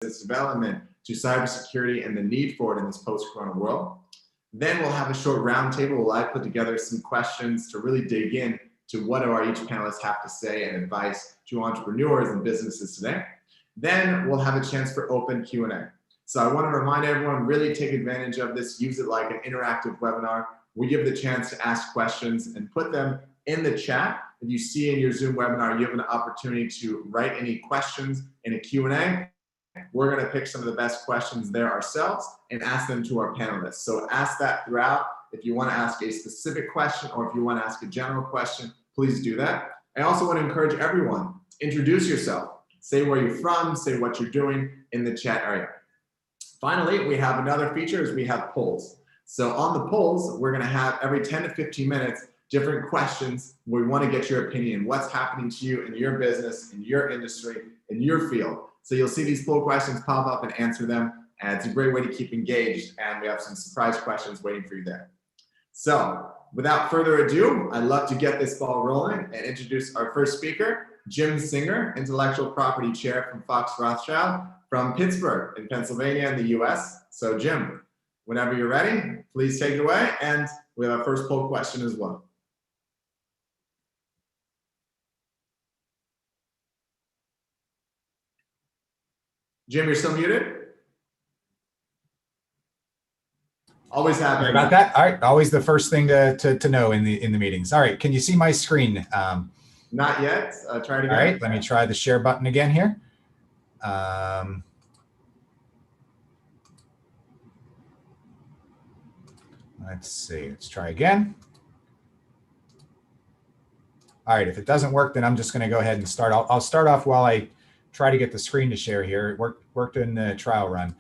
business development to cybersecurity and the need for it in this post-corona world. Then we'll have a short roundtable where I put together some questions to really dig in to what each panelists have to say and advice to entrepreneurs and businesses today. Then we'll have a chance for open Q&A. So I want to remind everyone, really take advantage of this, use it like an interactive webinar. We give the chance to ask questions and put them in the chat. If you see in your Zoom webinar, you have an opportunity to write any questions in a Q&A. We're going to pick some of the best questions there ourselves and ask them to our panelists. So ask that throughout. If you want to ask a specific question or if you want to ask a general question, please do that. I also want to encourage everyone, introduce yourself. Say where you're from, say what you're doing in the chat area. Finally, we have another feature is we have polls. So on the polls, we're going to have every 10 to 15 minutes different questions. We want to get your opinion. What's happening to you in your business, in your industry, in your field? So you'll see these poll questions pop up and answer them. And it's a great way to keep engaged. And we have some surprise questions waiting for you there. So without further ado, I'd love to get this ball rolling and introduce our first speaker, Jim Singer, Intellectual Property Chair from Fox Rothschild from Pittsburgh in Pennsylvania in the US. So Jim, whenever you're ready, please take it away. And we have our first poll question as well. Jim, you're still muted? Always happy. Sorry about that. All right, always the first thing to know in the meetings. All right, can you see my screen? Not yet. Try it again. All right, let me try the share button again here. Let's see, let's try again. All right, if it doesn't work, then I'm just going to go ahead and start. I'll start off while I try to get the screen to share here. It worked in the trial run.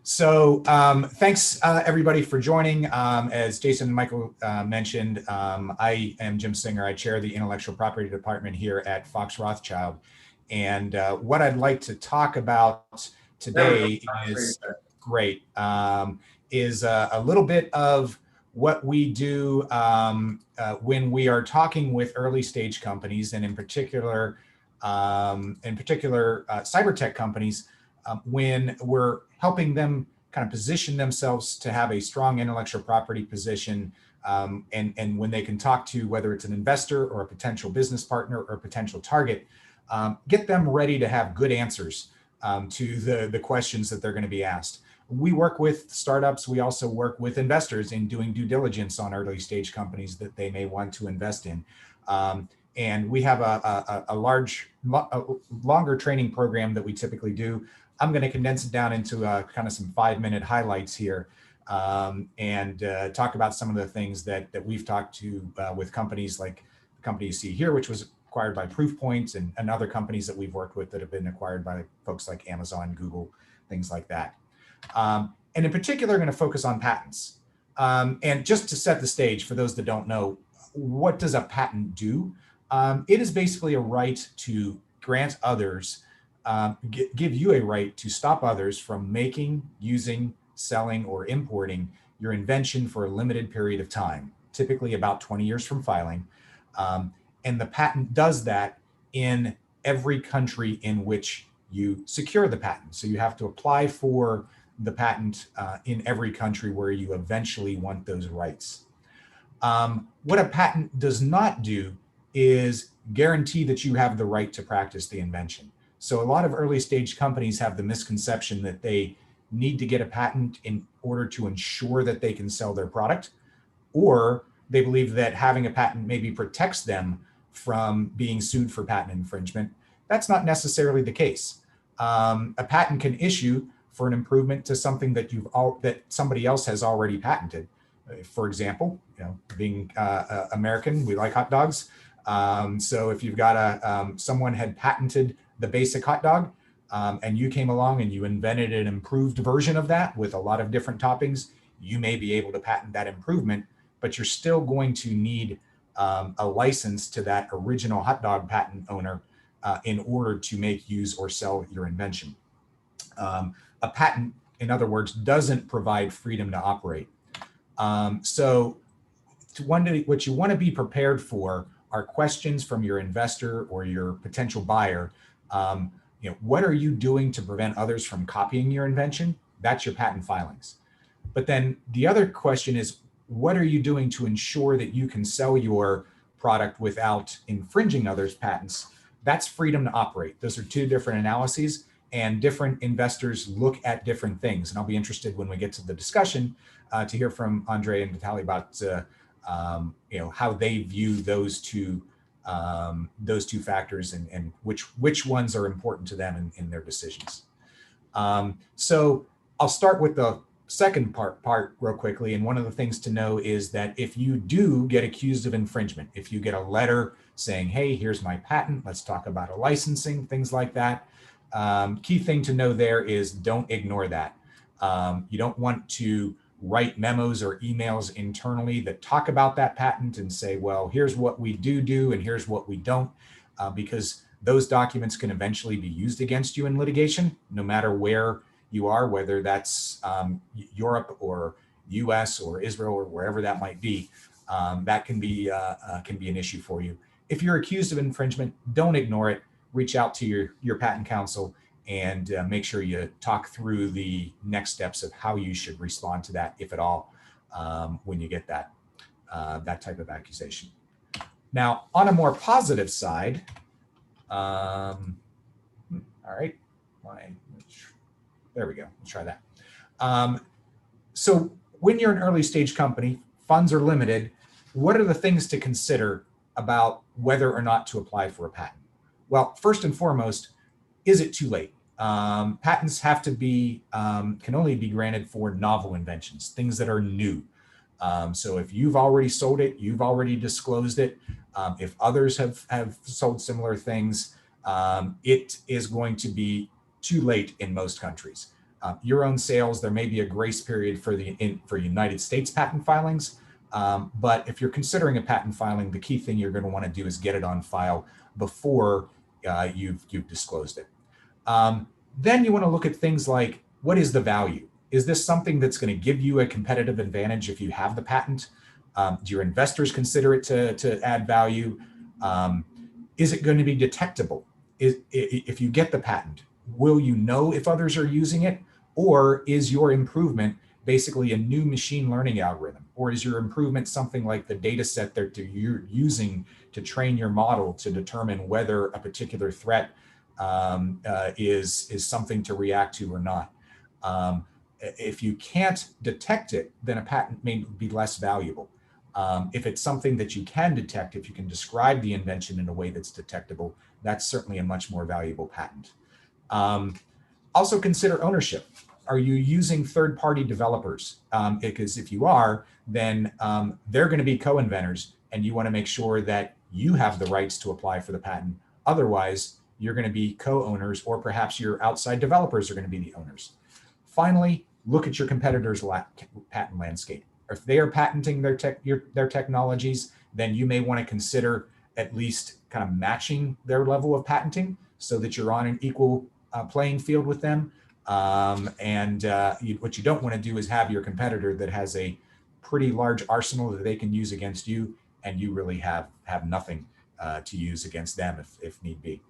Thanks everybody for joining. As Jason and Michael mentioned, I am Jim Singer. I chair the intellectual property department here at Fox Rothschild. And what I'd like to talk about today is a little bit of what we do when we are talking with early stage companies, and in particular cyber tech companies, when we're helping them kind of position themselves to have a strong intellectual property position, and when they can talk to whether it's an investor or a potential business partner or a potential target, get them ready to have good answers to the questions that they're going to be asked. We work with startups. We also work with investors in doing due diligence on early stage companies that they may want to invest in. And we have a longer training program that we typically do. I'm going to condense it down into kind of some 5-minute highlights here, and talk about some of the things that we've talked to with companies like the company you see here, which was acquired by Proofpoint, and other companies that we've worked with that have been acquired by folks like Amazon, Google, things like that. And in particular, I'm going to focus on patents. And just to set the stage for those that don't know, what does a patent do? It is basically a right to grant others, give you a right to stop others from making, using, selling, or importing your invention for a limited period of time, typically about 20 years from filing. And the patent does that in every country in which you secure the patent. So you have to apply for the patent in every country where you eventually want those rights. What a patent does not do is guarantee that you have the right to practice the invention. So a lot of early stage companies have the misconception that they need to get a patent in order to ensure that they can sell their product, or they believe that having a patent maybe protects them from being sued for patent infringement. That's not necessarily the case. A patent can issue for an improvement to something that that somebody else has already patented. For example, being American, we like hot dogs. So if you've got someone had patented the basic hot dog, and you came along and you invented an improved version of that with a lot of different toppings, you may be able to patent that improvement, but you're still going to need a license to that original hot dog patent owner in order to make, use, or sell your invention. A patent, in other words, doesn't provide freedom to operate. So what you want to be prepared for are questions from your investor or your potential buyer. what are you doing to prevent others from copying your invention? That's your patent filings. But then the other question is, what are you doing to ensure that you can sell your product without infringing others' patents? That's freedom to operate. Those are two different analyses, and different investors look at different things. And I'll be interested when we get to the discussion to hear from Andre and Vitali about how they view those two factors and which ones are important to them in their decisions. So I'll start with the second part real quickly. And one of the things to know is that if you do get accused of infringement, if you get a letter saying, hey, here's my patent, let's talk about a licensing, things like that. Key thing to know there is don't ignore that. You don't want to write memos or emails internally that talk about that patent and say, well, here's what we do and here's what we don't, because those documents can eventually be used against you in litigation, no matter where you are, whether that's Europe or US or Israel or wherever that might be. That can be an issue for you. If you're accused of infringement, don't ignore it. Reach out to your patent counsel and make sure you talk through the next steps of how you should respond to that, if at all, when you get that type of accusation. Now, on a more positive side, all right, there we go. Let's try that. So when you're an early stage company, funds are limited. What are the things to consider about whether or not to apply for a patent? Well, first and foremost, is it too late? Patents have to be, can only be granted for novel inventions, things that are new. So if you've already sold it, you've already disclosed it. If others have sold similar things, it is going to be too late in most countries. Your own sales, there may be a grace period for United States patent filings. But if you're considering a patent filing, the key thing you're going to want to do is get it on file before you've disclosed it. Then you want to look at things like, what is the value? Is this something that's going to give you a competitive advantage if you have the patent? Do your investors consider it to add value? Is it going to be detectable? If you get the patent, will you know if others are using it? Or is your improvement basically a new machine learning algorithm? Or is your improvement something like the data set that you're using to train your model to determine whether a particular threat is something to react to or not? If you can't detect it, then a patent may be less valuable. If it's something that you can detect, if you can describe the invention in a way that's detectable, that's certainly a much more valuable patent. Also consider ownership. Are you using third-party developers? Because if you are, then they're going to be co-inventors, and you want to make sure that you have the rights to apply for the patent. Otherwise, you're going to be co-owners, or perhaps your outside developers are going to be the owners. Finally, look at your competitors' patent landscape. If they are patenting their technologies, then you may want to consider at least kind of matching their level of patenting so that you're on an equal playing field with them. What you don't want to do is have your competitor that has a pretty large arsenal that they can use against you, and you really have nothing to use against them if need be.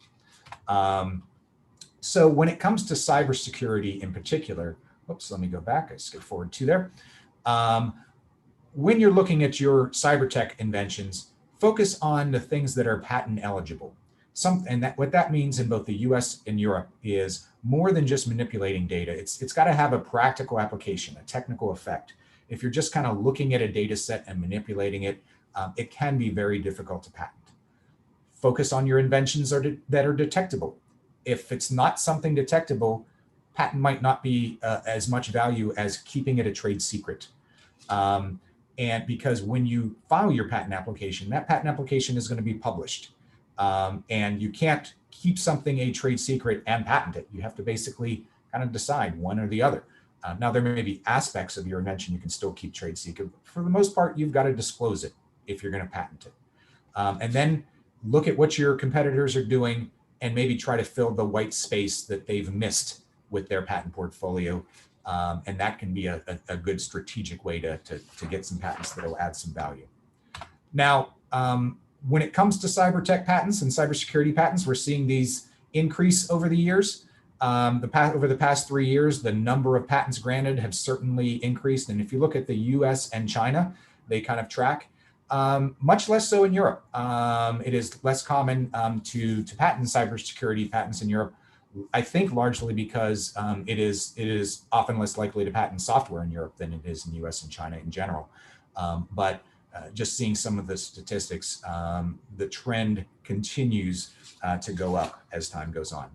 So when it comes to cybersecurity in particular, oops, let me go back. I skipped forward 2 there. When you're looking at your cyber tech inventions, focus on the things that are patent eligible. What that means in both the US and Europe is more than just manipulating data. It's got to have a practical application, a technical effect. If you're just kind of looking at a data set and manipulating it, it can be very difficult to patent. Focus on your inventions that are detectable. If it's not something detectable, patent might not be as much value as keeping it a trade secret. And because when you file your patent application, that patent application is going to be published. And you can't keep something a trade secret and patent it. You have to basically kind of decide one or the other. Now, there may be aspects of your invention you can still keep trade secret. For the most part, you've got to disclose it if you're going to patent it. And then look at what your competitors are doing and maybe try to fill the white space that they've missed with their patent portfolio. And that can be a good strategic way to get some patents that will add some value. Now, when it comes to cyber tech patents and cybersecurity patents, we're seeing these increase over the years. Over the past 3 years, the number of patents granted have certainly increased. And if you look at the US and China, they kind of track. Much less so in Europe. It is less common to patent cybersecurity patents in Europe, I think largely because it is often less likely to patent software in Europe than it is in the US and China in general. But just seeing some of the statistics, the trend continues to go up as time goes on.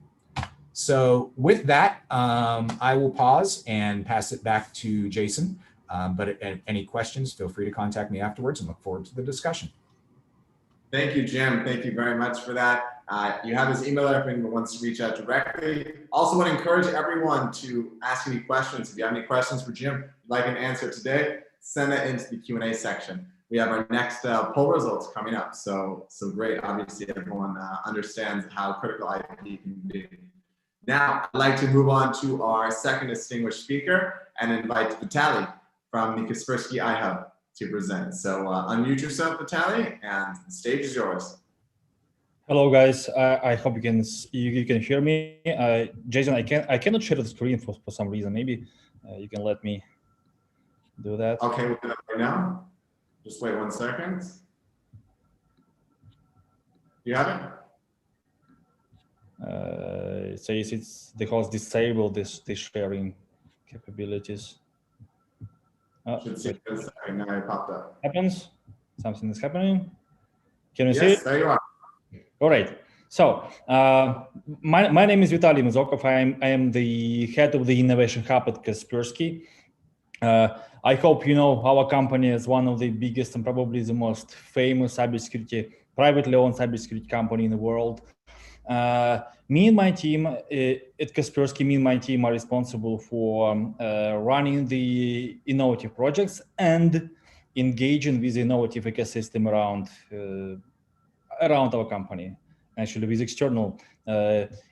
So with that, I will pause and pass it back to Jason. But any questions, feel free to contact me afterwards and look forward to the discussion. Thank you, Jim. Thank you very much for that. You have his email if anyone wants to reach out directly. Also want to encourage everyone to ask any questions. If you have any questions for Jim, you'd like an answer today, send that into the Q&A section. We have our next poll results coming up. So great. Obviously, everyone understands how critical IP can be. Now, I'd like to move on to our second distinguished speaker and invite Vitali from the Kaspersky iHub to present. So unmute yourself, Vitali, and the stage is yours. Hello, guys. I hope you can hear me. Jason, I cannot share the screen for some reason. Maybe you can let me do that. Okay, we'll do that right now. Just wait 1 second. You have it? It says it's the host disabled this sharing capabilities. Should see a second now. It popped up. Happens. Something is happening. Can you see Yes, it? there you are. All right. So my name is Vitali Markov. I am the head of the innovation hub at Kaspersky. I hope you know our company is one of the biggest and probably the most famous cybersecurity, privately owned cybersecurity company in the world. Me and my team at Kaspersky, me and my team are responsible for running the innovative projects and engaging with the innovative ecosystem around our company, actually with external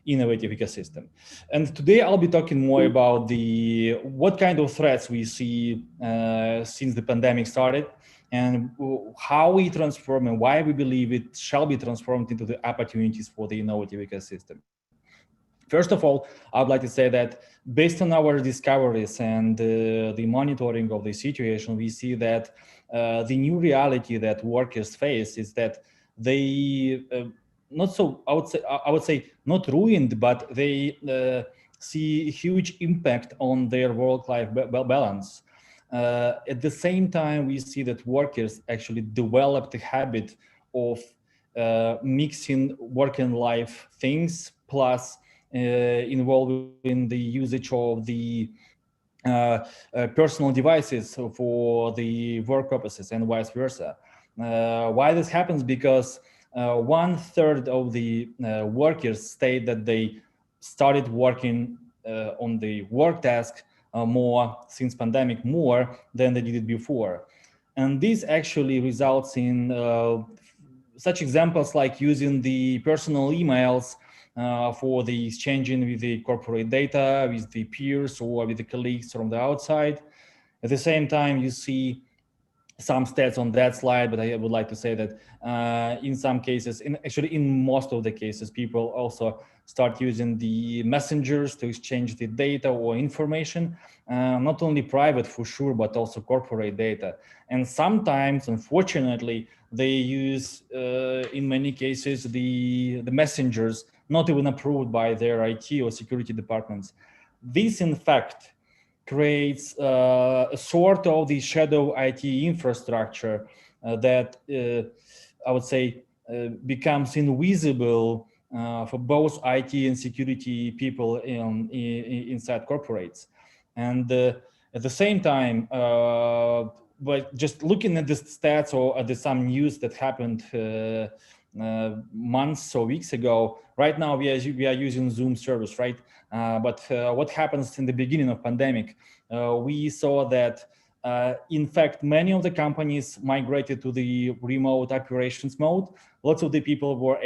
innovative ecosystem. And today I'll be talking more about what kind of threats we see since the pandemic started, and how we transform and why we believe it shall be transformed into the opportunities for the innovative ecosystem. First of all, I'd like to say that based on our discoveries and the monitoring of the situation, we see that the new reality that workers face is that they I would say not ruined, but they see huge impact on their work-life balance. At the same time, we see that workers actually developed the habit of mixing work and life things, plus involving the usage of the personal devices for the work purposes and vice versa. Why this happens? Because 1/3 of the workers state that they started working on the work task more since pandemic, more than they did it before. And this actually results in such examples like using the personal emails for the exchanging with the corporate data, with the peers or with the colleagues from the outside. At the same time, you see some stats on that slide, but I would like to say that in some cases, actually in most of the cases, people also start using the messengers to exchange the data or information, not only private for sure, but also corporate data. And sometimes, unfortunately, they use, in many cases, the messengers not even approved by their IT or security departments. This, in fact, creates a sort of the shadow IT infrastructure that I would say becomes invisible for both IT and security people inside corporates. And at the same time, but just looking at the stats or at some news that happened months or weeks ago, right now we are using Zoom service, right? But what happens in the beginning of pandemic, we saw that in fact, many of the companies migrated to the remote operations mode. Lots of the people were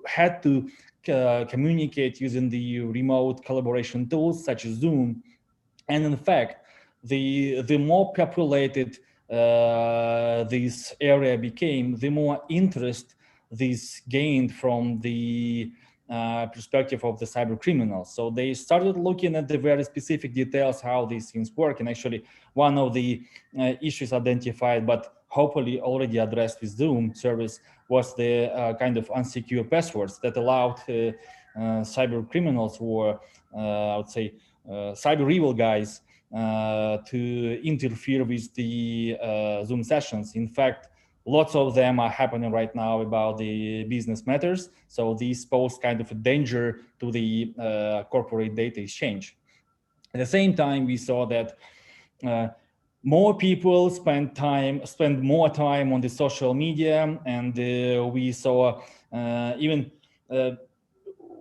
had to communicate using the remote collaboration tools such as Zoom. And in fact, the more populated this area became, the more interest this gained from the perspective of the cyber criminals. So they started looking at the very specific details how these things work. And actually, one of the issues identified, but hopefully already addressed with Zoom service, was the kind of unsecure passwords that allowed cyber criminals, or I would say cyber evil guys, to interfere with the Zoom sessions. In fact, lots of them are happening right now about the business matters. So these pose kind of a danger to the corporate data exchange. At the same time, we saw that more people spend more time on the social media, and we saw even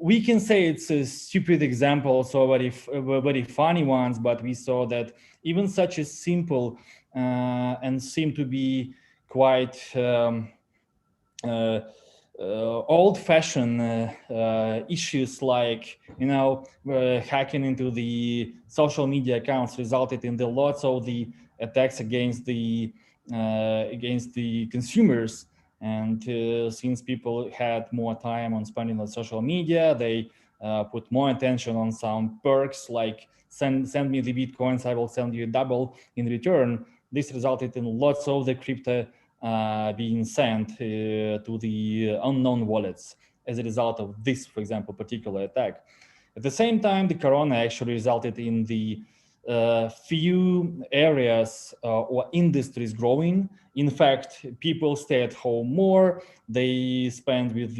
we can say it's a stupid example, so very funny ones, but we saw that even such a simple and seem to be quite old-fashioned issues like, hacking into the social media accounts resulted in the lots of the attacks against the consumers. And since people had more time on spending on social media, they put more attention on some perks like send me the Bitcoins, I will send you double in return. This resulted in lots of the crypto being sent to the unknown wallets as a result of this, for example, particular attack. At the same time, the corona actually resulted in the few areas or industries growing. In fact, people stay at home more, they spend with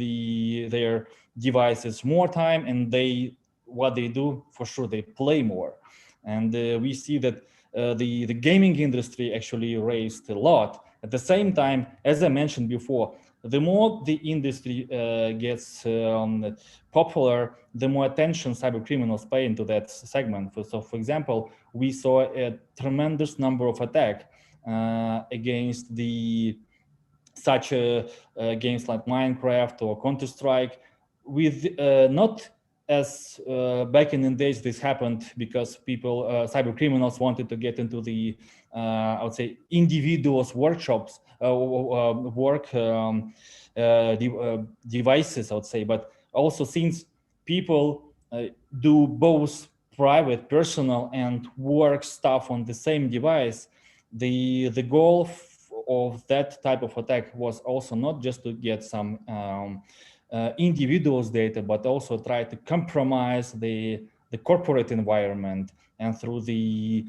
their devices more time, and what they do, for sure, they play more. And we see that the gaming industry actually raised a lot. At the same time, as I mentioned before, the more the industry gets popular, the more attention cyber criminals pay into that segment. So, for example, we saw a tremendous number of attacks against such games like Minecraft or Counter-Strike, with not as back in the days this happened because people, cyber criminals, wanted to get into the I would say individuals' workshops, devices, I would say. But also, since people do both private, personal, and work stuff on the same device, the goal of that type of attack was also not just to get some individuals' data, but also try to compromise the corporate environment, and through the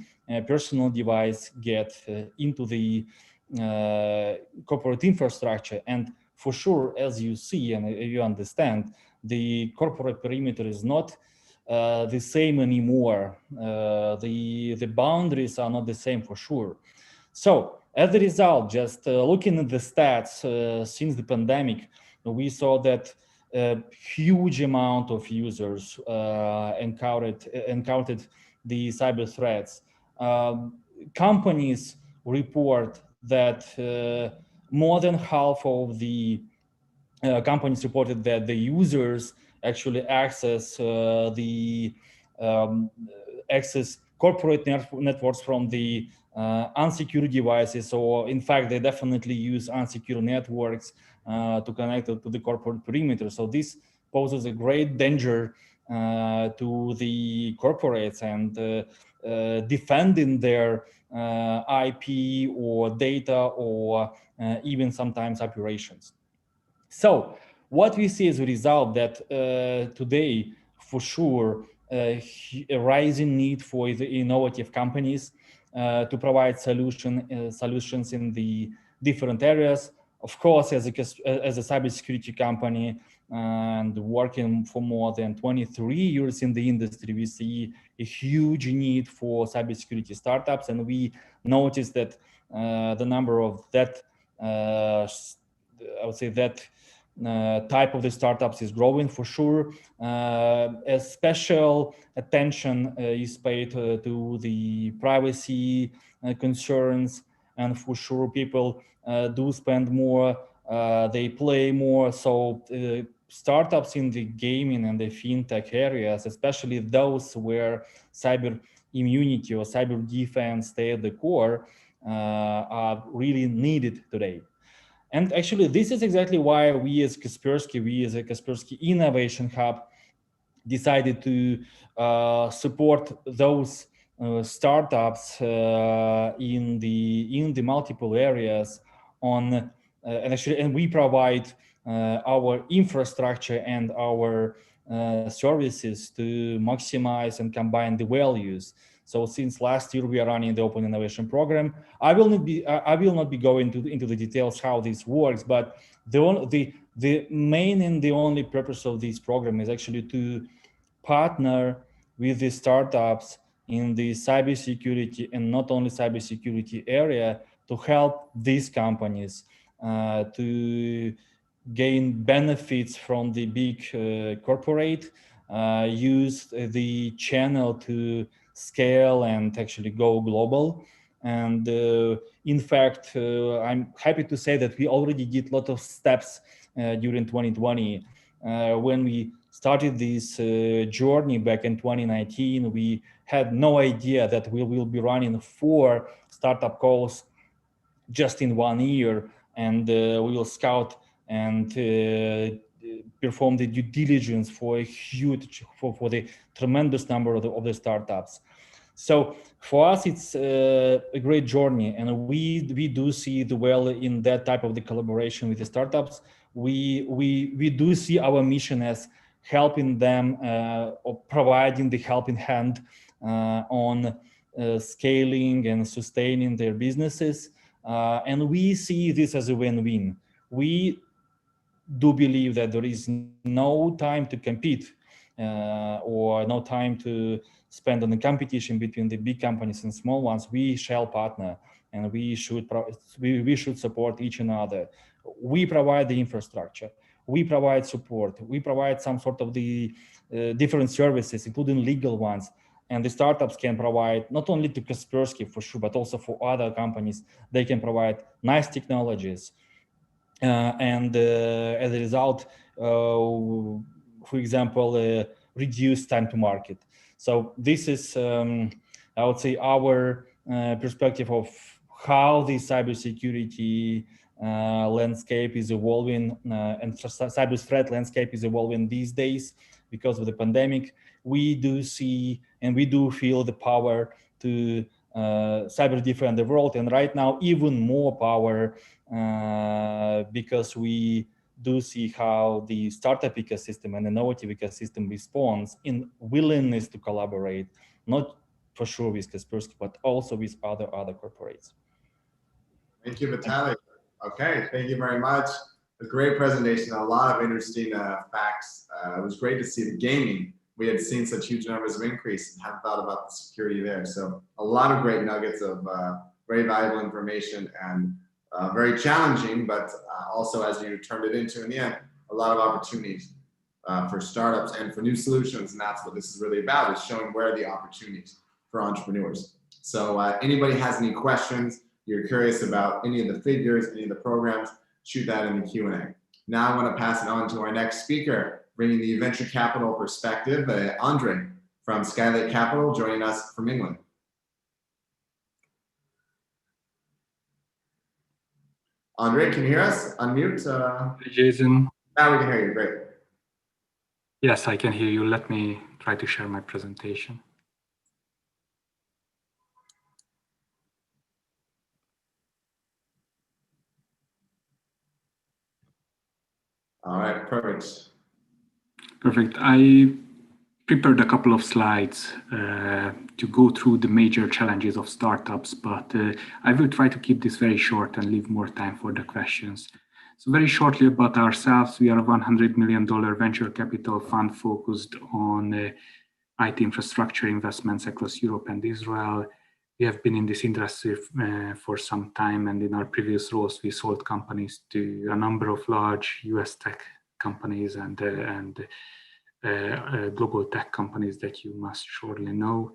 personal device get into the corporate infrastructure. And for sure, as you see and you understand, the corporate perimeter is not the same anymore. The boundaries are not the same for sure. So as a result, just looking at the stats since the pandemic, we saw that a huge amount of users encountered the cyber threats. Companies report that more than half of the companies reported that the users actually access corporate networks from the unsecured devices, or in fact, they definitely use unsecured networks to connect to the corporate perimeter. So this poses a great danger to the corporates, and defending their IP or data, or even sometimes operations. So what we see as a result, that today, for sure, a rising need for the innovative companies to provide solutions in the different areas. Of course, as a cybersecurity company and working for more than 23 years in the industry, we see a huge need for cybersecurity startups, and we notice that the number of that, I would say that type of the startups is growing for sure. A special attention is paid to the privacy concerns, and for sure people do spend more, they play more. So startups in the gaming and the fintech areas, especially those where cyber immunity or cyber defense stay at the core, are really needed today. And actually, this is exactly why we as a Kaspersky Innovation Hub, decided to support those startups in the multiple areas and we provide our infrastructure and our services to maximize and combine the values. So since last year we are running the Open Innovation Program. I will not be going into the details how this works, but the main and the only purpose of this program is actually to partner with the startups in the cybersecurity and not only cybersecurity area to help these companies to gain benefits from the big corporate, use the channel to scale and actually go global. And in fact, I'm happy to say that we already did a lot of steps during 2020. When we started this journey back in 2019, we had no idea that we will be running 4 startup calls just in 1 year, and we will scout and perform the due diligence for the tremendous number of the startups. So for us, it's a great journey, and we do see the well in that type of the collaboration with the startups. We do see our mission as helping them or providing the helping hand on scaling and sustaining their businesses, and we see this as a win-win. We do believe that there is no time to compete or no time to spend on the competition between the big companies and small ones. We shall partner, and we should support each another. We provide the infrastructure, we provide support, we provide some sort of the different services, including legal ones. And the startups can provide not only to Kaspersky for sure, but also for other companies. They can provide nice technologies. And as a result, for example, reduce time to market. So this is, I would say, our perspective of how the cybersecurity landscape is evolving and cyber threat landscape is evolving these days because of the pandemic. We do see and we do feel the power to cyber defend the world, and right now even more power because we do see how the startup ecosystem and innovative ecosystem responds in willingness to collaborate, not for sure with Kaspersky, but also with other corporates. Thank you, Vitali. Okay, thank you very much. A great presentation, a lot of interesting facts. It was great to see the gaming. We had seen such huge numbers of increase and hadn't thought about the security there. So a lot of great nuggets of very valuable information and very challenging, but also, as you turned it into in the end, a lot of opportunities for startups and for new solutions. And that's what this is really about, is showing where are the opportunities for entrepreneurs. So anybody has any questions, you're curious about any of the figures, any of the programs, shoot that in the Q&A. Now I want to pass it on to our next speaker, bringing the venture capital perspective, Andre from Skylight Capital, joining us from England. Andre, can you hear us? Unmute. Hey, Jason. Now we can hear you, great. Yes, I can hear you. Let me try to share my presentation. All right, perfect. Perfect. I prepared a couple of slides to go through the major challenges of startups, but I will try to keep this very short and leave more time for the questions. So very shortly about ourselves, we are a $100 million venture capital fund focused on IT infrastructure investments across Europe and Israel. We have been in this industry for some time, and in our previous roles, we sold companies to a number of large US tech companies and global tech companies that you must surely know.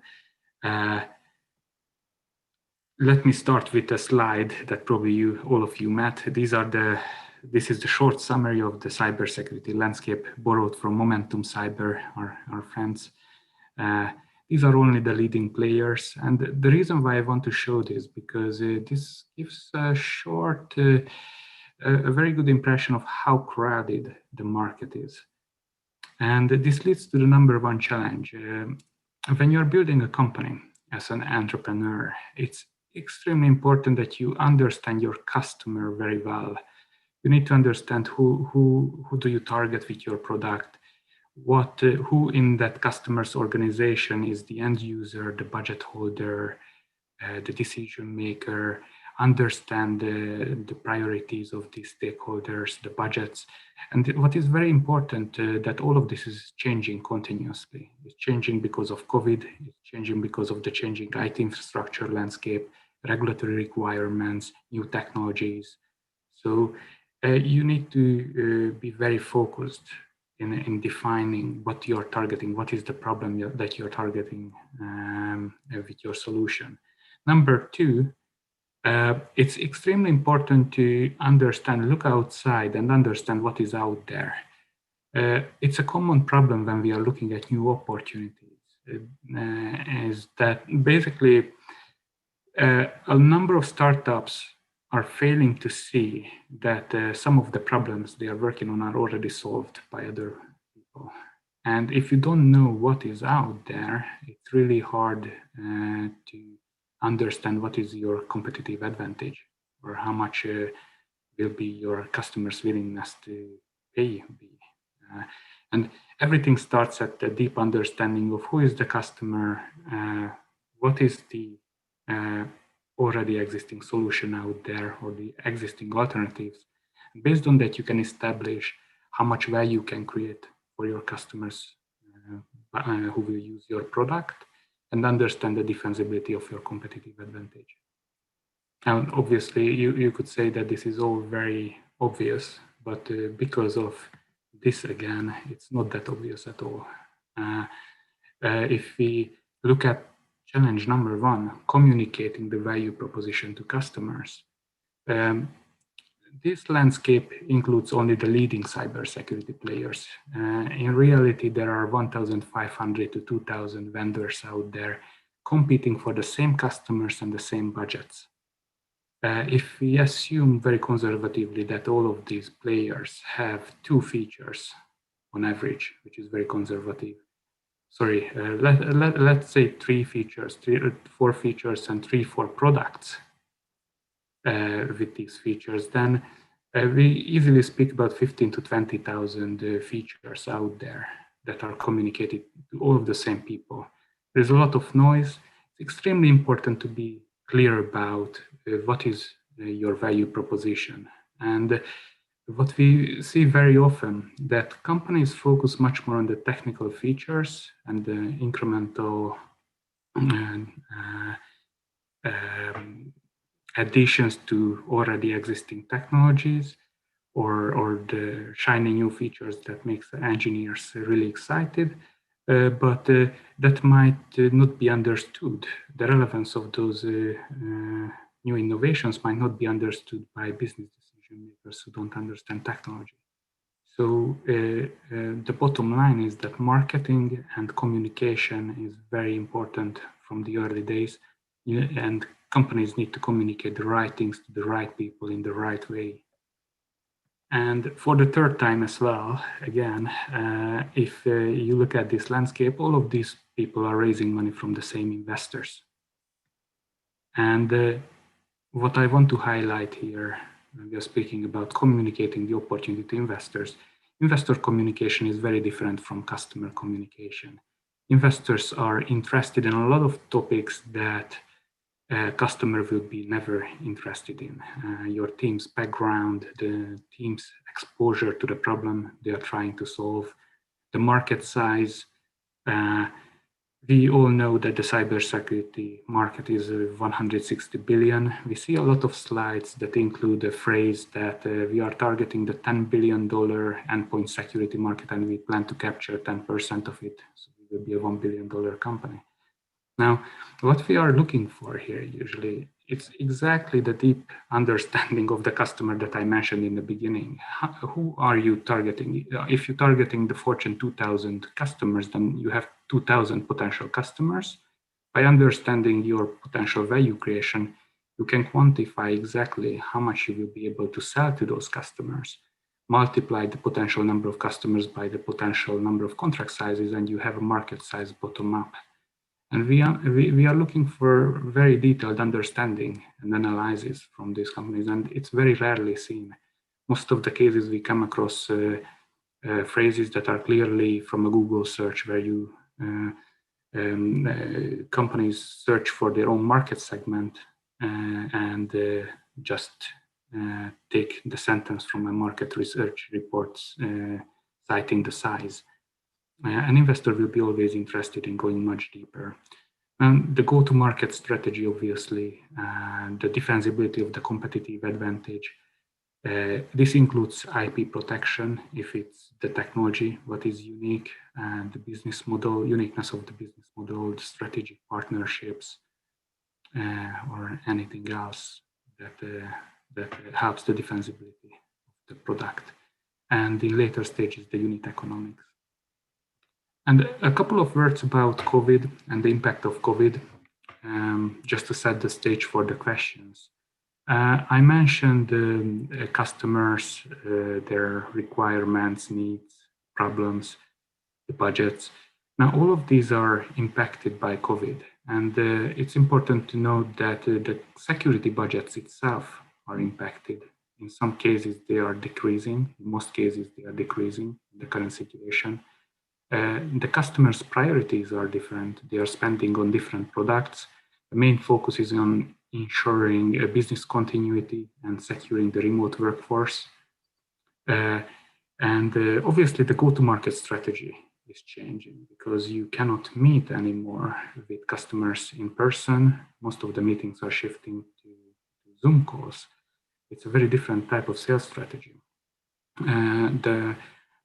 Let me start with a slide that probably all of you met. This is the short summary of the cybersecurity landscape borrowed from Momentum Cyber, our friends. These are only the leading players, and the reason why I want to show this because this gives a short a very good impression of how crowded the market is. And this leads to the number one challenge. When you're building a company as an entrepreneur, it's extremely important that you understand your customer very well. You need to understand who do you target with your product, who in that customer's organization is the end user, the budget holder, the decision maker, understand the priorities of the stakeholders, the budgets. And what is very important, that all of this is changing continuously. It's changing because of COVID, it's changing because of the changing IT infrastructure landscape, regulatory requirements, new technologies. So you need to be very focused in defining what you're targeting, what is the problem that you're targeting with your solution. Number two, it's extremely important to understand, look outside and understand what is out there. It's a common problem when we are looking at new opportunities, is that basically a number of startups are failing to see that some of the problems they are working on are already solved by other people. And if you don't know what is out there, it's really hard to understand what is your competitive advantage or how much will be your customers' willingness to pay. And everything starts at the deep understanding of who is the customer, what is the already existing solution out there or the existing alternatives. And based on that, you can establish how much value you can create for your customers who will use your product, and understand the defensibility of your competitive advantage. And obviously, you could say that this is all very obvious, but because of this, again, it's not that obvious at all. If we look at challenge number one, communicating the value proposition to customers, this landscape includes only the leading cybersecurity players. In reality, there are 1,500 to 2,000 vendors out there competing for the same customers and the same budgets. If we assume very conservatively that all of these players have 2 features on average, which is very conservative. Sorry, let's say 3 features, 4 features and 3-4 products. With these features, then we easily speak about 15 to 20,000 features out there that are communicated to all of the same people. There's a lot of noise. It's extremely important to be clear about what is your value proposition. And what we see very often, that companies focus much more on the technical features and the incremental additions to already existing technologies, or the shiny new features that makes the engineers really excited, but that might not be understood. The relevance of those new innovations might not be understood by business decision makers who don't understand technology. So the bottom line is that marketing and communication is very important from the early days, and companies need to communicate the right things to the right people in the right way. And for the third time as well, again, if you look at this landscape, all of these people are raising money from the same investors. And what I want to highlight here, we are speaking about communicating the opportunity to investors. Investor communication is very different from customer communication. Investors are interested in a lot of topics that customer will be never interested in. Your team's background, the team's exposure to the problem they are trying to solve, the market size. We all know that the cybersecurity market is 160 billion. We see a lot of slides that include a phrase that we are targeting the $10 billion endpoint security market and we plan to capture 10% of it. So we will be a $1 billion company. Now, what we are looking for here usually, it's exactly the deep understanding of the customer that I mentioned in the beginning. Who are you targeting? If you're targeting the Fortune 2000 customers, then you have 2000 potential customers. By understanding your potential value creation, you can quantify exactly how much you will be able to sell to those customers, multiply the potential number of customers by the potential number of contract sizes, and you have a market size bottom up. And we are looking for very detailed understanding and analysis from these companies, and it's very rarely seen. Most of the cases we come across phrases that are clearly from a Google search, where you companies search for their own market segment and just take the sentence from a market research report citing the size. An investor will be always interested in going much deeper. And the go-to-market strategy, obviously, the defensibility of the competitive advantage. This includes IP protection, if it's the technology, what is unique, and the business model, uniqueness of the business model, the strategic partnerships, or anything else that helps the defensibility of the product. And in later stages, the unit economics. And a couple of words about COVID and the impact of COVID, just to set the stage for the questions. I mentioned customers, their requirements, needs, problems, the budgets. Now, all of these are impacted by COVID. And it's important to note that the security budgets itself are impacted. In some cases, they are decreasing. In most cases, they are decreasing in the current situation. The customers' priorities are different. They are spending on different products. The main focus is on ensuring business continuity and securing the remote workforce. And obviously, the go-to-market strategy is changing because you cannot meet anymore with customers in person. Most of the meetings are shifting to Zoom calls. It's a very different type of sales strategy. The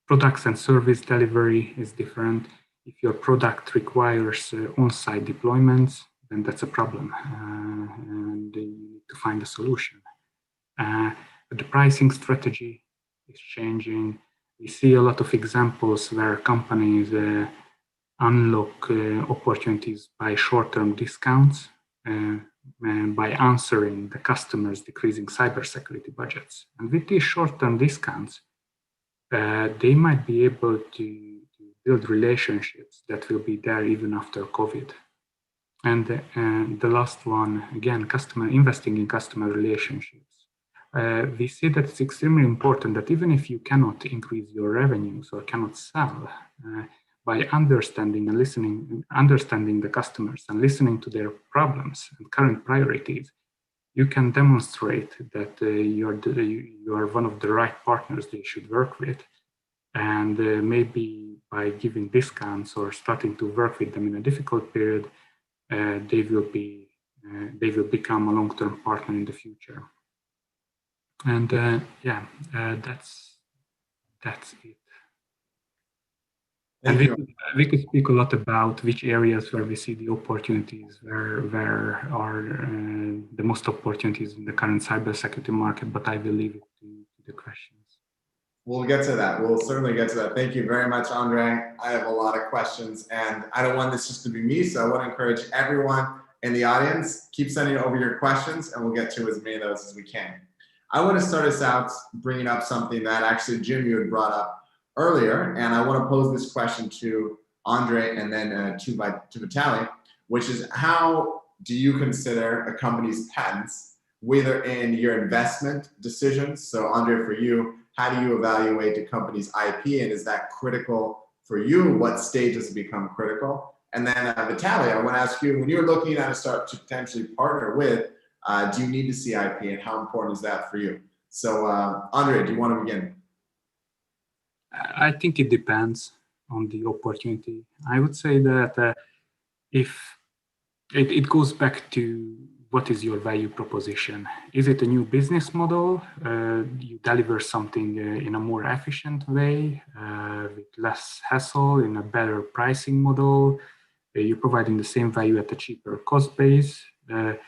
products and service delivery is different. If your product requires on-site deployments, then that's a problem, and you need to find a solution. But the pricing strategy is changing. We see a lot of examples where companies unlock opportunities by short-term discounts and by answering the customers' decreasing cybersecurity budgets. And with these short-term discounts, they might be able to build relationships that will be there even after COVID. And the last one, again, investing in customer relationships. We see that it's extremely important that even if you cannot increase your revenues or cannot sell, by understanding and listening, understanding the customers and listening to their problems and current priorities, you can demonstrate that you are one of the right partners they should work with. And maybe by giving discounts or starting to work with them in a difficult period, they will become a long-term partner in the future. And that's it. And we could speak a lot about which areas where we see the opportunities, where are the most opportunities in the current cybersecurity market, but I will leave it to the questions. We'll get to that. We'll certainly get to that. Thank you very much, Andre. I have a lot of questions, and I don't want this just to be me, so I want to encourage everyone in the audience, keep sending over your questions, and we'll get to as many of those as we can. I want to start us out bringing up something that actually, Jim, you had brought up earlier, and I want to pose this question to Andre and then to Vitali, which is, how do you consider a company's patents, whether in your investment decisions? So Andre, for you, how do you evaluate the company's IP, and is that critical for you? What stage does it become critical? And then Vitali, I want to ask you, when you're looking at a start to potentially partner with, do you need to see IP, and how important is that for you? So Andre, do you want to begin? I think it depends on the opportunity. I would say that if it goes back to what is your value proposition? Is it a new business model? You deliver something in a more efficient way, with less hassle, in a better pricing model? You're providing the same value at a cheaper cost base? It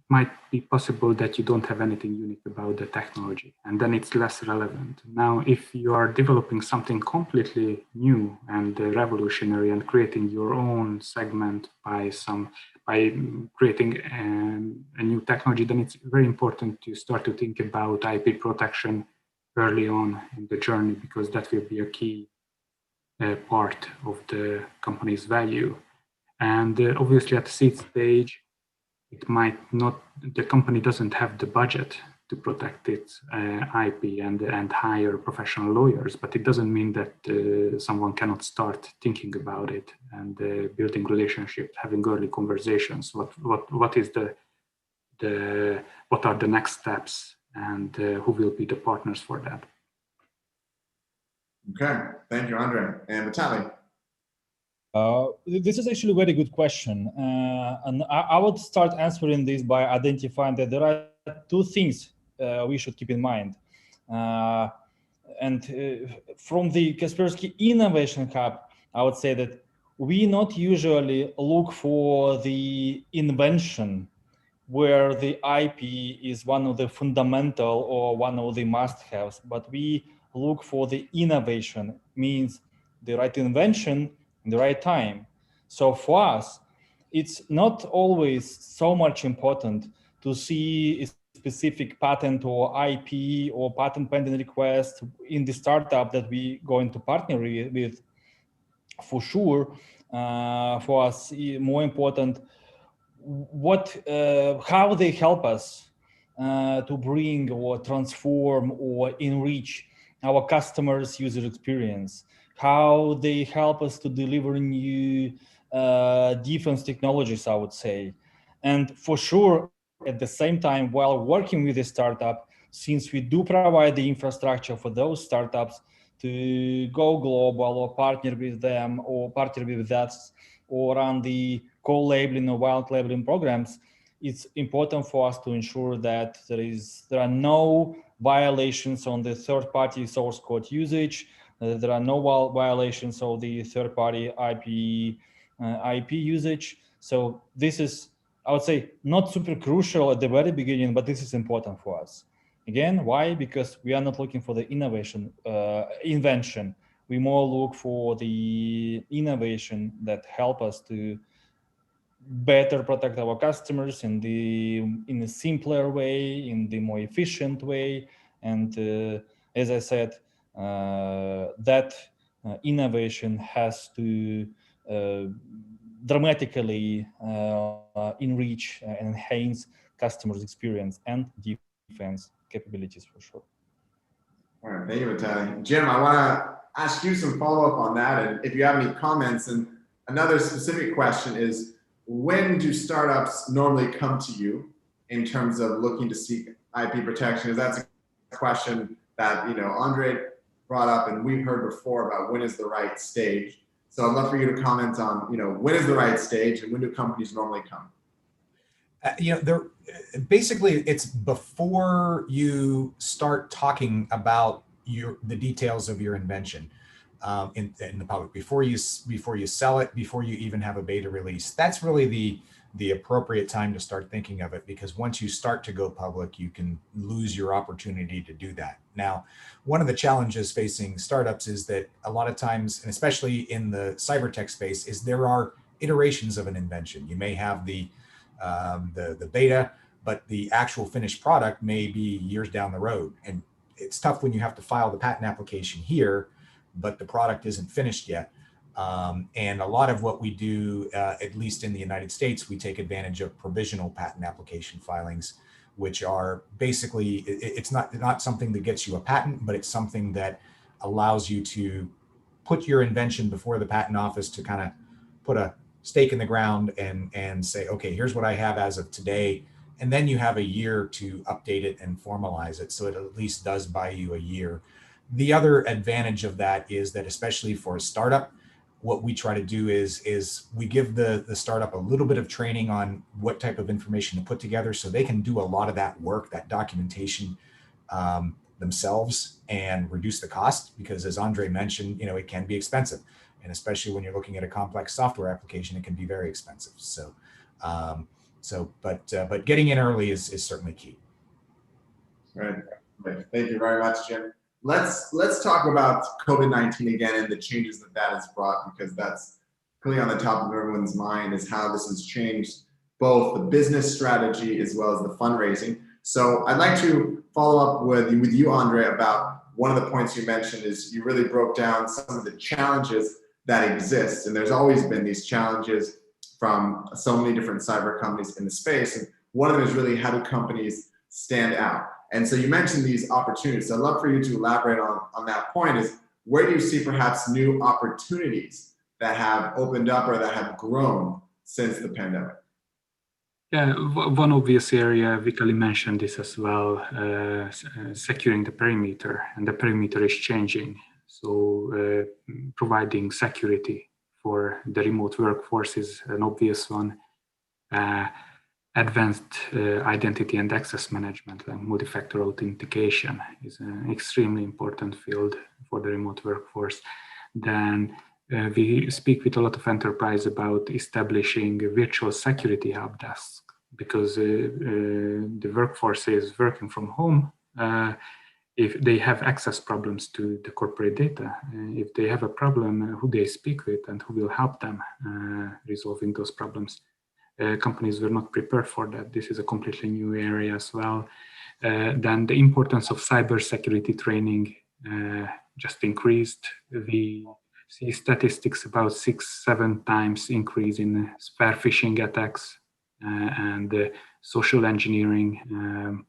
might be possible that you don't have anything unique about the technology, and then it's less relevant. Now, if you are developing something completely new and revolutionary and creating your own segment by creating a new technology, then it's very important to start to think about IP protection early on in the journey, because that will be a key part of the company's value. And obviously at the seed stage, it might not, the company doesn't have the budget to protect its IP and hire professional lawyers, but it doesn't mean that someone cannot start thinking about it and building relationships, having early conversations. What is what are the next steps, and who will be the partners for that? Okay, thank you, Andre. And Vitali. This is actually a very good question. And I would start answering this by identifying that there are two things we should keep in mind. From the Kaspersky Innovation Hub, I would say that we not usually look for the invention where the IP is one of the fundamental or one of the must-haves, but we look for the innovation, means the right invention in the right time. So for us, it's not always so much important to see a specific patent or IP or patent pending request in the startup that we going to partner with. For sure, for us, more important how they help us to bring or transform or enrich our customers' user experience, how they help us to deliver new defense technologies, I would say. And for sure, at the same time, while working with a startup, since we do provide the infrastructure for those startups to go global or partner with them or partner with us or run the co-labeling or white labeling programs, it's important for us to ensure that there are no violations on the third-party source code usage. There are no violations of the third-party IP usage. So this is, I would say, not super crucial at the very beginning, but this is important for us. Again, why? Because we are not looking for the invention. We more look for the innovation that help us to better protect our customers in a simpler way, in the more efficient way. And as I said, that innovation has to dramatically enrich and enhance customers' experience and defense capabilities for sure. All right, thank you, Vitali. Jim, I want to ask you some follow-up on that, and if you have any comments. And another specific question is, when do startups normally come to you in terms of looking to seek IP protection? Because that's a question that Andre brought up, and we've heard before about when is the right stage. So I'd love for you to comment on when is the right stage, and when do companies normally come? Basically it's before you start talking about the details of your invention in the public, before you sell it, before you even have a beta release. That's really the appropriate time to start thinking of it, because once you start to go public, you can lose your opportunity to do that. Now, one of the challenges facing startups is that a lot of times, and especially in the cyber tech space, is there are iterations of an invention. You may have the beta, but the actual finished product may be years down the road. And it's tough when you have to file the patent application here, but the product isn't finished yet. And a lot of what we do, at least in the United States, we take advantage of provisional patent application filings, which are basically, it's not something that gets you a patent, but it's something that allows you to put your invention before the patent office to kind of put a stake in the ground and say, okay, here's what I have as of today. And then you have a year to update it and formalize it. So it at least does buy you a year. The other advantage of that is that, especially for a startup, what we try to do is we give the startup a little bit of training on what type of information to put together, so they can do a lot of that work, that documentation themselves, and reduce the cost, because as Andre mentioned, it can be expensive. And especially when you're looking at a complex software application, it can be very expensive. So So, but getting in early is certainly key. Right. Thank you very much, Jim. Let's talk about COVID-19 again and the changes that has brought, because that's clearly on the top of everyone's mind, is how this has changed both the business strategy as well as the fundraising. So I'd like to follow up with you, Andre, about one of the points you mentioned is you really broke down some of the challenges that exist. And there's always been these challenges from so many different cyber companies in the space. And one of them is really, how do companies stand out? And so you mentioned these opportunities. So I'd love for you to elaborate on that point. Is where do you see perhaps new opportunities that have opened up or that have grown since the pandemic? Yeah, one obvious area, Vitali mentioned this as well, securing the perimeter, and the perimeter is changing. So providing security for the remote workforce is an obvious one. Advanced identity and access management, like multi-factor authentication, is an extremely important field for the remote workforce. Then we speak with a lot of enterprise about establishing a virtual security help desk, because the workforce is working from home. If they have access problems to the corporate data, if they have a problem, who they speak with and who will help them resolving those problems. Companies were not prepared for that. This is a completely new area as well. Then the importance of cybersecurity training just increased. We see statistics about 6-7 times increase in spear phishing attacks and social engineering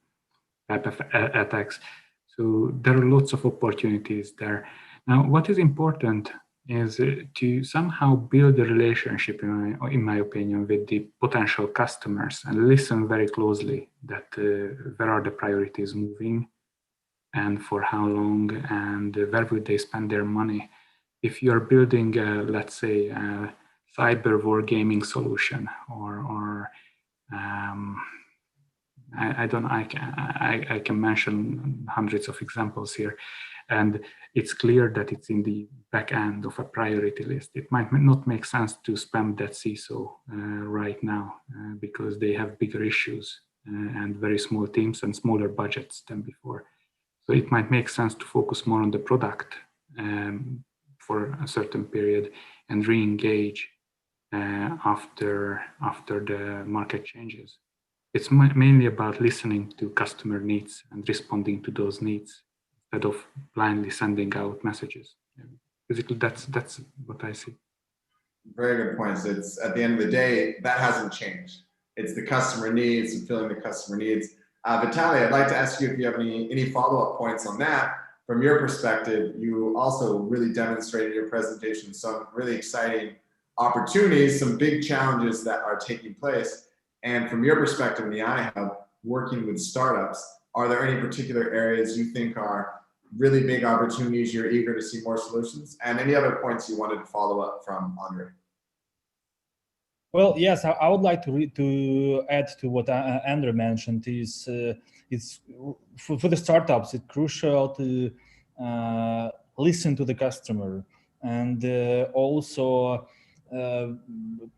attacks. So there are lots of opportunities there. Now, what is important is to somehow build a relationship, in my opinion, with the potential customers and listen very closely that where are the priorities moving and for how long and where will they spend their money. If you're building, let's say, a cyber war gaming solution or I don't know, I can mention hundreds of examples here, and it's clear that it's in the back end of a priority list. It might not make sense to spam that CISO right now because they have bigger issues and very small teams and smaller budgets than before. So it might make sense to focus more on the product for a certain period and re-engage after the market changes. It's mainly about listening to customer needs and responding to those needs instead of blindly sending out messages. Basically, that's what I see. Very good points. It's at the end of the day, that hasn't changed. It's the customer needs and filling the customer needs. Vitali, I'd like to ask you if you have any follow-up points on that. From your perspective, you also really demonstrated in your presentation some really exciting opportunities, some big challenges that are taking place. And from your perspective in the iHub, working with startups, are there any particular areas you think are really big opportunities you're eager to see more solutions? And any other points you wanted to follow up from Andre? Well, yes, I would like to add to what Andre mentioned. It's for the startups, it's crucial to listen to the customer and also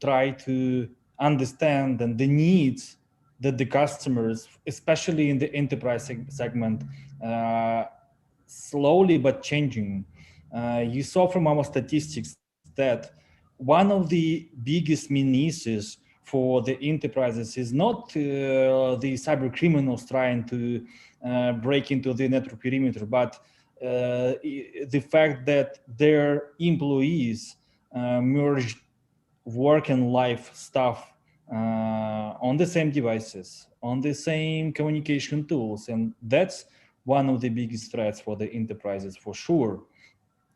try to understand the needs that the customers, especially in the enterprise segment, slowly but changing. You saw from our statistics that one of the biggest menaces for the enterprises is not the cyber criminals trying to break into the network perimeter, but the fact that their employees merge work and life stuff on the same devices, on the same communication tools. And that's one of the biggest threats for the enterprises, for sure.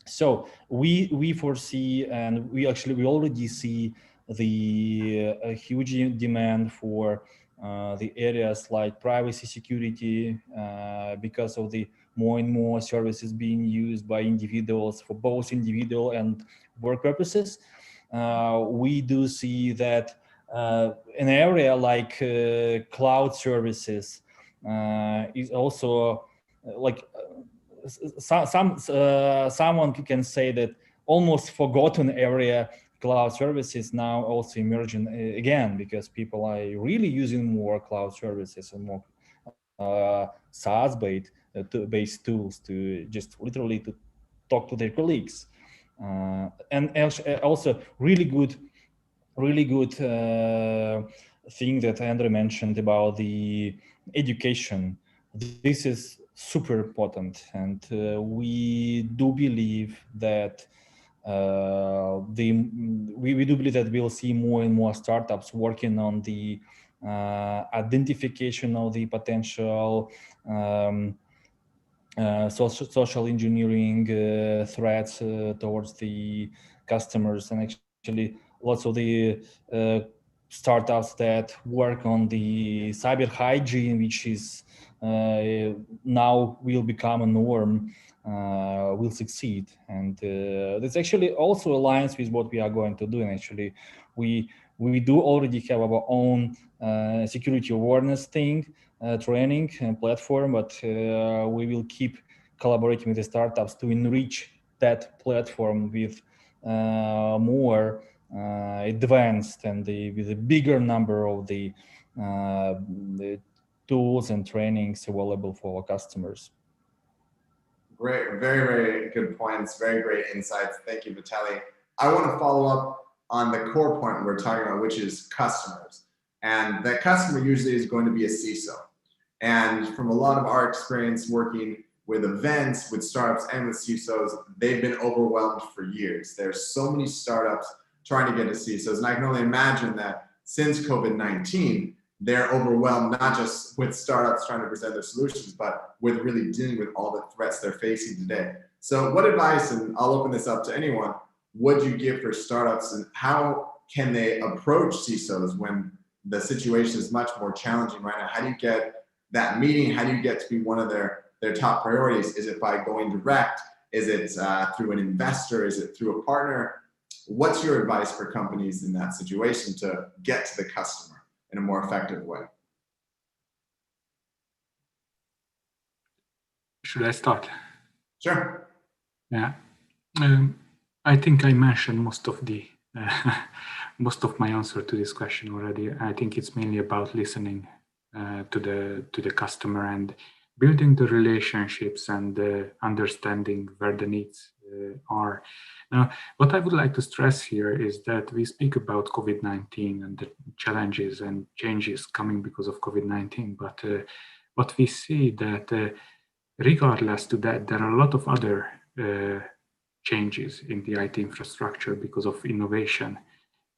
So we foresee, and we already see the huge demand for the areas like privacy, security, because of the more and more services being used by individuals for both individual and work purposes. We do see that an area like cloud services is also like someone can say that almost forgotten area cloud services now also emerging again, because people are really using more cloud services and more SaaS-based tools to just literally to talk to their colleagues. And also really good thing that Andrew mentioned about the education. This is super important, and we do believe that we do believe that we'll see more and more startups working on the identification of the potential social engineering threats towards the customers, and actually lots of the startups that work on the cyber hygiene, which is now will become a norm, will succeed. And this actually also aligns with what we are going to do. And actually, we do already have our own security awareness thing, training and platform, but we will keep collaborating with the startups to enrich that platform with more advanced and with a bigger number of the tools and trainings available for our customers. Great, very, very good points, very great insights. Thank you, Vitali. I want to follow up on the core point we're talking about, which is customers. And that customer usually is going to be a CISO. And from a lot of our experience working with events, with startups, and with CISOs, they've been overwhelmed for years. There's so many startups trying to get to CISOs. And I can only imagine that since COVID-19, they're overwhelmed, not just with startups trying to present their solutions, but with really dealing with all the threats they're facing today. So what advice, and I'll open this up to anyone, would you give for startups, and how can they approach CISOs when the situation is much more challenging right now? How do you get that meeting? How do you get to be one of their top priorities? Is it by going direct? Is it through an investor? Is it through a partner? What's your advice for companies in that situation to get to the customer in a more effective way? Should I start? Sure. Yeah. I think I mentioned most of my answer to this question already. I think it's mainly about listening to the customer and building the relationships and understanding where the needs are. Now, what I would like to stress here is that we speak about COVID-19 and the challenges and changes coming because of COVID-19, but what we see that regardless to that, there are a lot of other changes in the IT infrastructure because of innovation.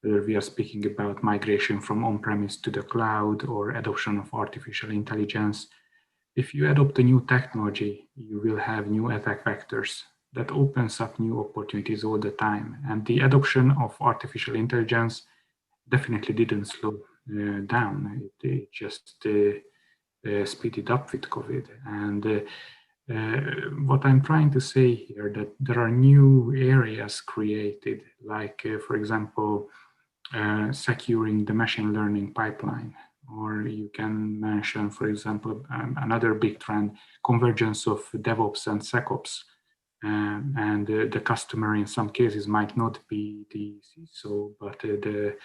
Whether we are speaking about migration from on-premise to the cloud or adoption of artificial intelligence. If you adopt a new technology, you will have new attack vectors. That opens up new opportunities all the time. And the adoption of artificial intelligence definitely didn't slow down. It just speeded up with COVID. And what I'm trying to say here, that there are new areas created, like, for example, securing the machine learning pipeline. Or you can mention, for example, another big trend, convergence of DevOps and SecOps. And the customer in some cases might not be the CISO, but the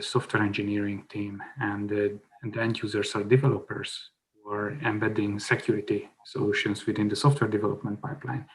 software engineering team, and the end users are developers who are embedding security solutions within the software development pipeline.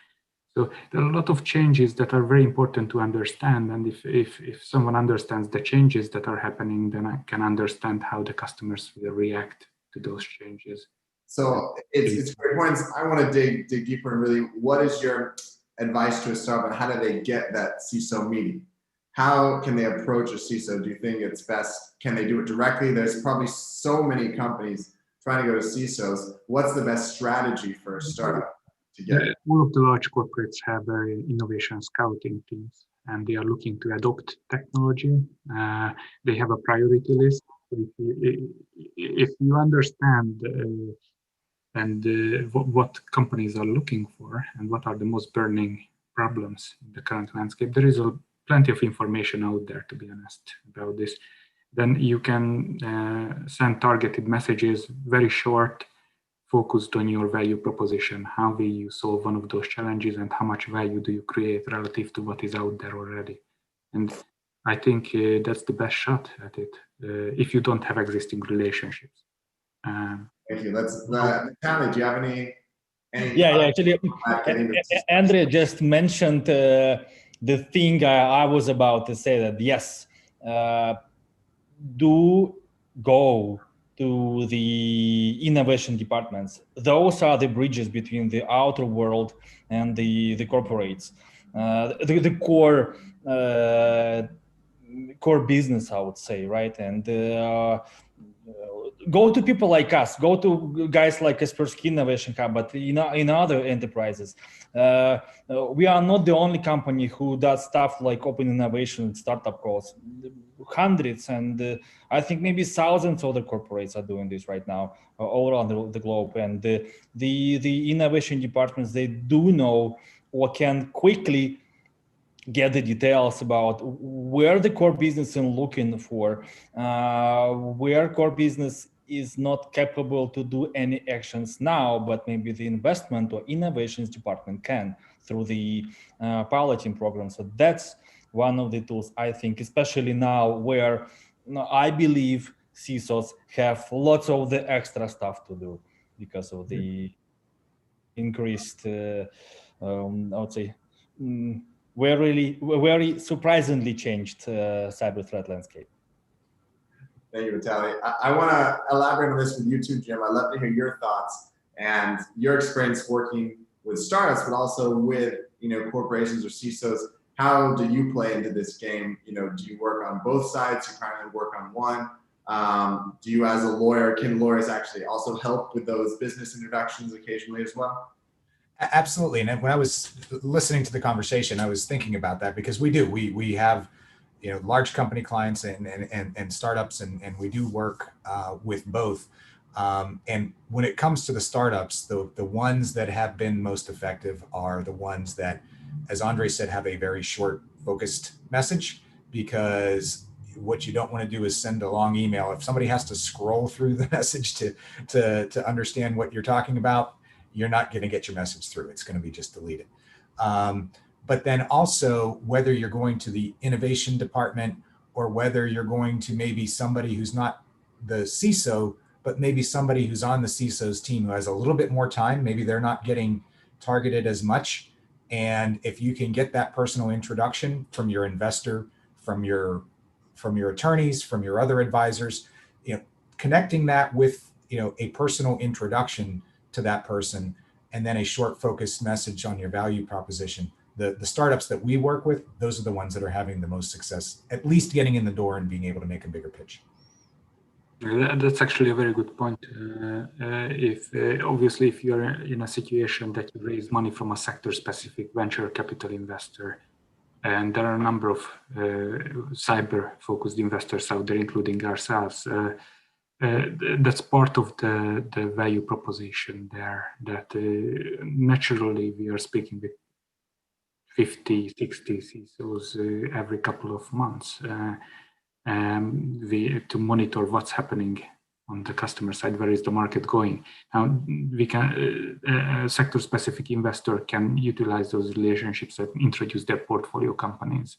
So there are a lot of changes that are very important to understand. And if someone understands the changes that are happening, then I can understand how the customers will react to those changes. So it's great points. I want to dig deeper and really, what is your advice to a startup, and how do they get that CISO meeting? How can they approach a CISO? Do you think it's best? Can they do it directly? There's probably so many companies trying to go to CISOs. What's the best strategy for a startup to get it? All of the large corporates have innovation scouting teams, and they are looking to adopt technology. They have a priority list. If you understand what companies are looking for and what are the most burning problems in the current landscape, there is plenty of information out there, to be honest, about this. Then you can send targeted messages, very short, focused on your value proposition. How will you solve one of those challenges, and how much value do you create relative to what is out there already? And I think that's the best shot at it if you don't have existing relationships. Thank you. Vitali, do you have any Yeah, actually, Andrea just mentioned the thing I was about to say, that yes, do go to the innovation departments. Those are the bridges between the outer world and the corporates, the core business, I would say, right? And go to people like us, go to guys like Kaspersky Innovation Hub, but in other enterprises. We are not the only company who does stuff like open innovation startup calls. Hundreds and I think maybe thousands of other corporates are doing this right now all around the globe. And the innovation departments, they do know or can quickly get the details about where the core business is looking for, where core business is not capable to do any actions now, but maybe the investment or innovations department can through the piloting program. So that's one of the tools, I think, especially now where I believe CISOs have lots of the extra stuff to do because of the increased, I would say, very surprisingly changed cyber threat landscape. Thank you, Vitali. I want to elaborate on this with you too, Jim. I'd love to hear your thoughts and your experience working with startups, but also with corporations or CISOs. How do you play into this game? Do you work on both sides? Do you primarily work on one? Do you, as a lawyer, can lawyers actually also help with those business introductions occasionally as well? Absolutely. And when I was listening to the conversation, I was thinking about that because we have, large company clients and startups, and we do work with both. And when it comes to the startups, the ones that have been most effective are the ones that, as Andre said, have a very short, focused message, because what you don't want to do is send a long email. If somebody has to scroll through the message to understand what you're talking about, you're not going to get your message through. It's going to be just deleted. But then also, whether you're going to the innovation department or whether you're going to maybe somebody who's not the CISO, but maybe somebody who's on the CISO's team who has a little bit more time, maybe they're not getting targeted as much. And if you can get that personal introduction from your investor, from your attorneys, from your other advisors, connecting that with, a personal introduction to that person, and then a short focused message on your value proposition. The startups that we work with, those are the ones that are having the most success, at least getting in the door and being able to make a bigger pitch. That's actually a very good point. Obviously, if you're in a situation that you raise money from a sector-specific venture capital investor, and there are a number of cyber-focused investors out there, including ourselves, that's part of the value proposition there, that naturally we are speaking with 50, 60 CISOs every couple of months to monitor what's happening on the customer side. Where is the market going? Now, a sector-specific investor can utilize those relationships and introduce their portfolio companies.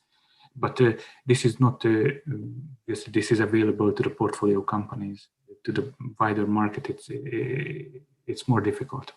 But this is not, this is available to the portfolio companies. To the wider market, it's more difficult.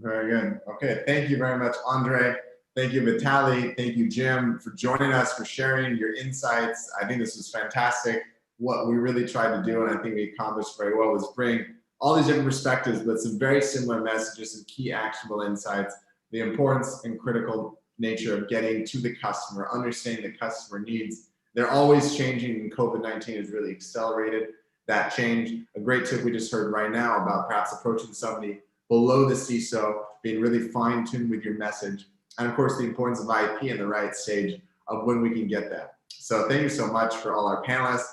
Very good. Okay, thank you very much, Andre. Thank you, Vitali. Thank you, Jim, for joining us, for sharing your insights. I think this was fantastic. What we really tried to do, and I think we accomplished very well, was bring all these different perspectives, but some very similar messages and key actionable insights, the importance and critical nature of getting to the customer, understanding the customer needs. They're always changing, and COVID-19 has really accelerated that change. A great tip we just heard right now about perhaps approaching somebody below the CISO, being really fine-tuned with your message, and of course the importance of IP in the right stage of when we can get that. So thank you so much for all our panelists.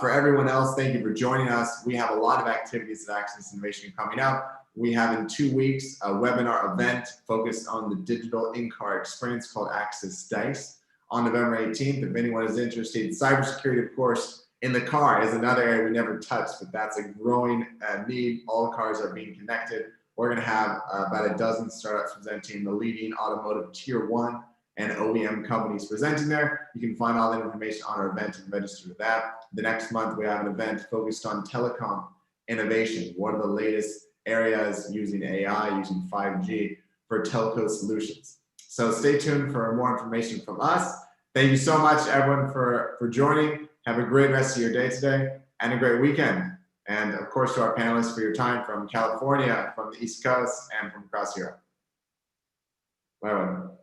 For everyone else, thank you for joining us. We have a lot of activities at Access Innovation coming up. We have in 2 weeks a webinar event focused on the digital in-car experience called Access Dice on November 18th. If anyone is interested, cybersecurity, of course, in the car is another area we never touched, but that's a growing need. All cars are being connected. We're going to have about a dozen startups presenting the leading automotive tier 1 and OEM companies presenting there. You can find all that information on our event and register to that. The next month, we have an event focused on telecom innovation. What are the latest areas using AI, using 5G for telco solutions? So stay tuned for more information from us. Thank you so much, everyone, for joining. Have a great rest of your day today and a great weekend. And of course, to our panelists for your time from California, from the East Coast, and from across Europe. Bye-bye.